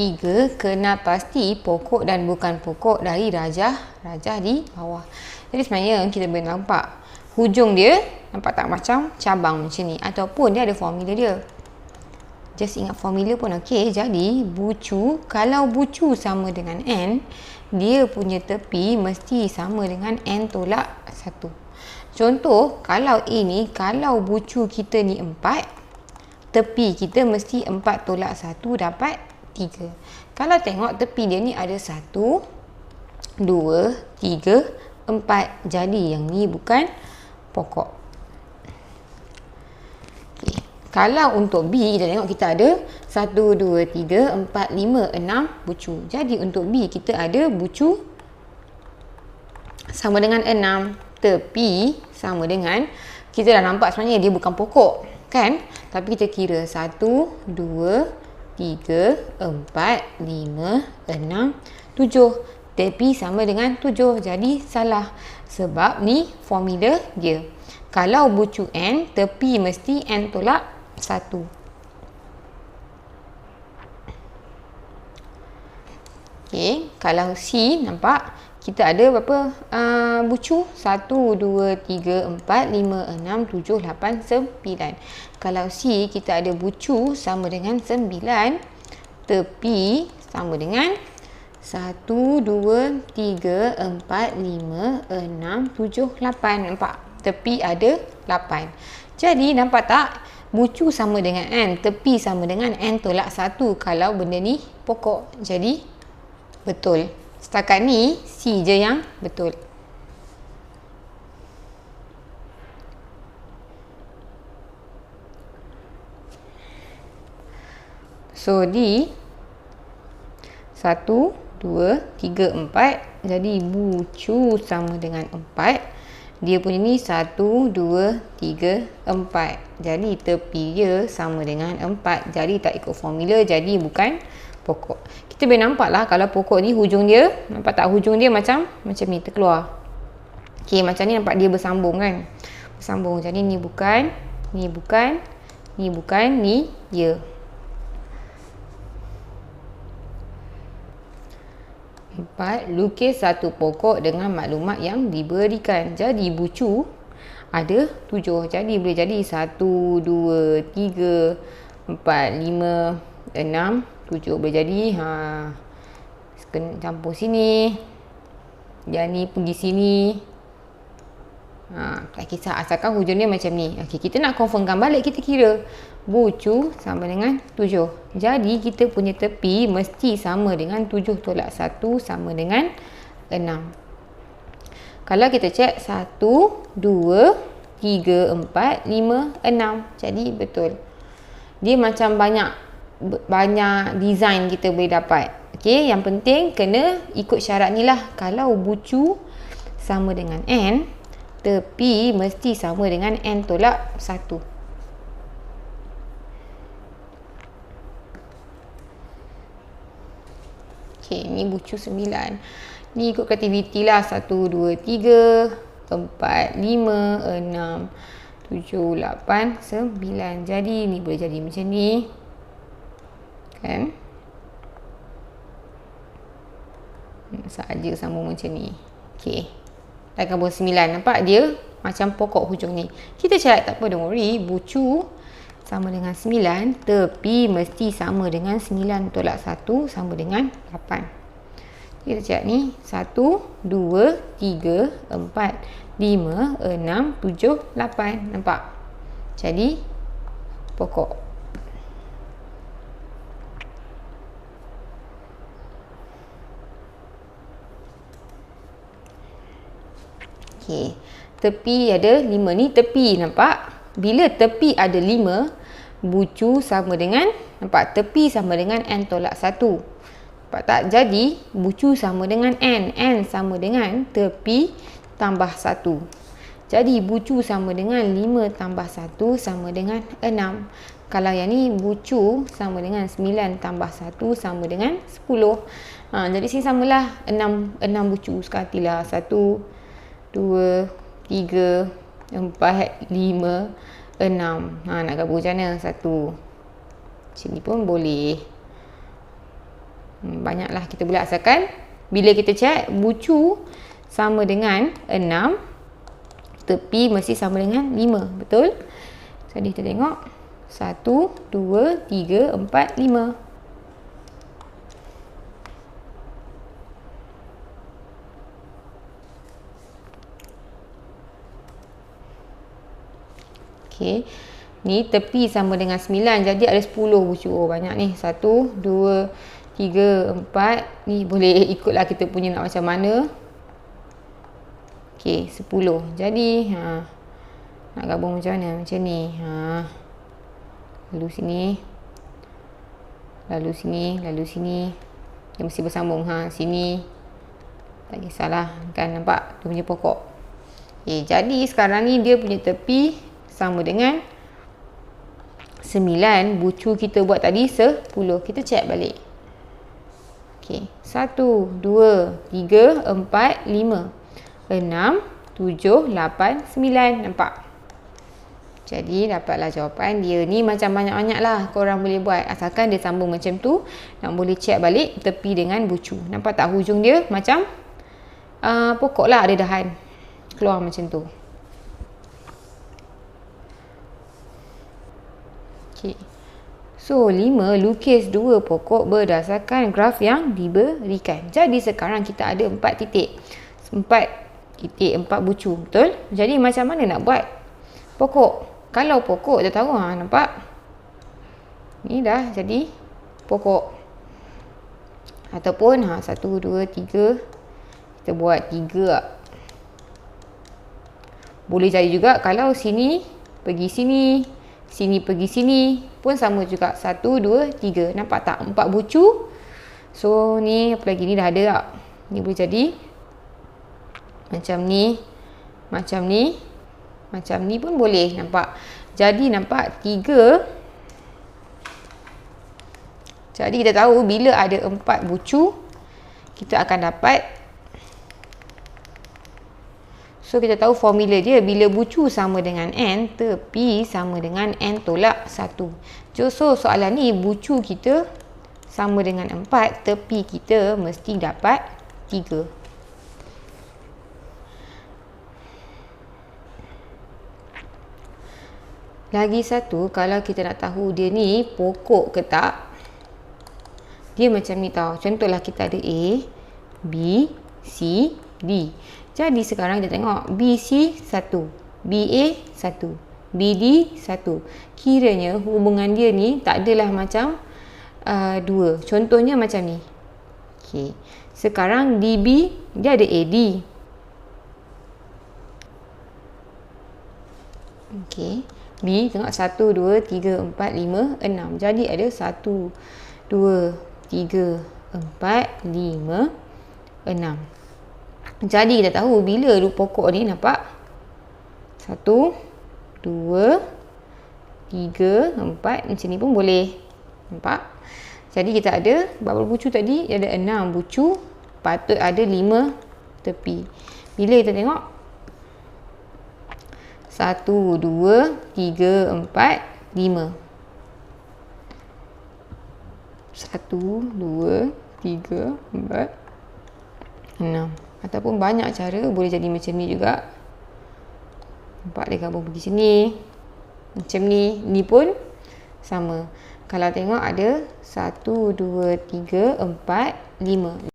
3. Kenal pasti pokok dan bukan pokok dari rajah di bawah. Jadi sebenarnya kita boleh nampak hujung dia nampak tak macam cabang macam ni, ataupun dia ada formula dia. Just ingat formula pun okey. Jadi bucu, kalau bucu sama dengan n, dia punya tepi mesti sama dengan n tolak 1. Contoh, kalau ini, kalau bucu kita ni 4, tepi kita mesti 4 tolak 1 dapat 3. Kalau tengok tepi dia ni ada 1, 2, 3, 4. Jadi yang ni bukan pokok. Kalau untuk B, kita tengok kita ada 1, 2, 3, 4, 5, 6 bucu. Jadi untuk B kita ada bucu sama dengan 6. Tepi sama dengan, kita dah nampak sebenarnya dia bukan pokok, kan? Tapi kita kira 1, 2, 3, 4, 5, 6, 7. Tepi sama dengan 7. Jadi salah. Sebab ni formula dia. Kalau bucu N, tepi mesti N tolak 1. Okey, kalau C nampak kita ada berapa bucu? 1, 2, 3, 4, 5, 6, 7, 8, 9. Kalau C kita ada bucu sama dengan 9, tepi sama dengan 1, 2, 3, 4, 5, 6, 7, 8. Nampak? Tepi ada 8. Jadi nampak tak? Bucu sama dengan N, tepi sama dengan N tolak 1 kalau benda ni pokok. Jadi betul. Setakat ni C je yang betul. So D 1, 2, 3, 4. Jadi bucu sama dengan 4. Dia punya ni 1, 2, 3, 4. Jadi tepi dia sama dengan 4. Jadi tak ikut formula. Jadi bukan pokok. Kita boleh nampak lah kalau pokok ni hujung dia. Nampak tak hujung dia macam ni terkeluar. Okey, macam ni nampak dia bersambung kan. Bersambung. Jadi ni bukan. Ni bukan. Ni bukan. Ni ya. 4. Lukis satu pokok dengan maklumat yang diberikan. Jadi bucu ada 7. Jadi boleh jadi 1, 2, 3, 4, 5, 6, 7. Boleh jadi campur sini. Yang ni pergi sini. Tak kisah, asalkan hujung dia macam ni. Okey, kita nak confirmkan balik, kita kira bucu sama dengan 7. Jadi kita punya tepi mesti sama dengan 7 tolak 1 sama dengan 6. Kalau kita cek 1, 2, 3, 4, 5, 6. Jadi betul. Dia macam banyak design kita boleh dapat. Okey, yang penting kena ikut syarat ni lah. Kalau bucu sama dengan N, tepi mesti sama dengan N tolak 1. Okey, ni bucu 9. Ni ikut kreativiti lah. 1, 2, 3, 4, 5, 6, 7, 8, 9. Jadi ni boleh jadi macam ni. Kan? Saja sambung macam ni. Okey. Dah gabung 9. Nampak dia macam pokok hujung ni. Kita cari, tak apa, don't worry. Bucu sama dengan 9. Tepi mesti sama dengan 9 tolak 1 sama dengan 8. Kita cek ni. 1, 2, 3, 4, 5, 6, 7, 8. Nampak? Jadi pokok. Okey. Tepi ada 5 ni. Tepi, nampak? Bila tepi ada 5, bucu sama dengan, nampak, tepi sama dengan N tolak 1. Nampak tak? Jadi bucu sama dengan N. N sama dengan tepi tambah 1. Jadi bucu sama dengan 5 tambah 1 sama dengan 6. Kalau yang ni bucu sama dengan 9 tambah 1 sama dengan 10. Jadi sini samalah 6 bucu. Sekatilah 1, 2, 3, 4, 5, 6. Nak gabung macam mana? 1. Sini pun boleh. Banyaklah kita boleh asalkan bila kita check bucu sama dengan 6, tepi mesti sama dengan 5. Betul? Jadi kita tengok 1, 2, 3, 4, 5. Okey. Ni tepi sama dengan 9. Jadi ada 10 bucu. Oh, banyak ni. 1, 2, 3, 4. Ni boleh ikutlah kita punya nak macam mana. Okey, 10. Jadi nak gabung macam mana? Macam ni. Lalu sini. Lalu sini, lalu sini. Dia mesti bersambung. Sini. Tak kisahlah. Kan nampak? Dia punya pokok. Okay, jadi sekarang ni dia punya tepi sama dengan 9. Bucu kita buat tadi 10. Kita check balik. Okay. 1, 2, 3, 4, 5, 6, 7, 8, 9. Nampak? Jadi dapatlah jawapan dia. Ni macam banyak-banyak lah korang boleh buat. Asalkan dia sambung macam tu. Nak boleh check balik tepi dengan bucu. Nampak tak hujung dia macam pokok lah, ada dahan. Keluar macam tu. Okay. So 5, lukis 2 pokok berdasarkan graf yang diberikan. Jadi sekarang kita ada 4 titik. 4 titik, 4 bucu. Betul? Jadi macam mana nak buat pokok? Kalau pokok kita tahu, nampak? Ni dah jadi pokok. Ataupun 1, 2, 3. Kita buat 3. Boleh jadi juga kalau sini pergi sini, sini pergi sini pun sama juga. 1, 2, 3. Nampak tak? 4 bucu. So ni apa lagi? Ni dah ada tak? Ni boleh jadi macam ni, macam ni, macam ni pun boleh. Nampak? Jadi nampak 3. Jadi kita tahu bila ada 4 bucu kita akan dapat. So kita tahu formula dia, bila bucu sama dengan n, tepi sama dengan n tolak 1. So soalan ni bucu kita sama dengan 4, tepi kita mesti dapat 3. Lagi satu, kalau kita nak tahu dia ni pokok ke tak, dia macam ni tau. Contohlah kita ada A, B, C, D. Jadi sekarang kita tengok BC 1, BA 1, BD 1. Kiranya hubungan dia ni tak adalah macam 2. Contohnya macam ni. Okay. Sekarang DB dia ada AD. Okay. B tengok 1, 2, 3, 4, 5, 6. Jadi ada 1, 2, 3, 4, 5, 6. Jadi kita tahu bila pokok ni, nampak? 1, 2, 3, 4. Macam ni pun boleh. Nampak? Jadi kita ada berapa bucu tadi? Ada 6 bucu. Patut ada 5 tepi. Bila kita tengok 1, 2, 3, 4, 5. 1, 2, 3, 4, 6. Ataupun banyak cara boleh jadi macam ni juga. Nampak dia gabung pergi sini. Macam ni. Ni pun sama. Kalau tengok ada 1, 2, 3, 4, 5.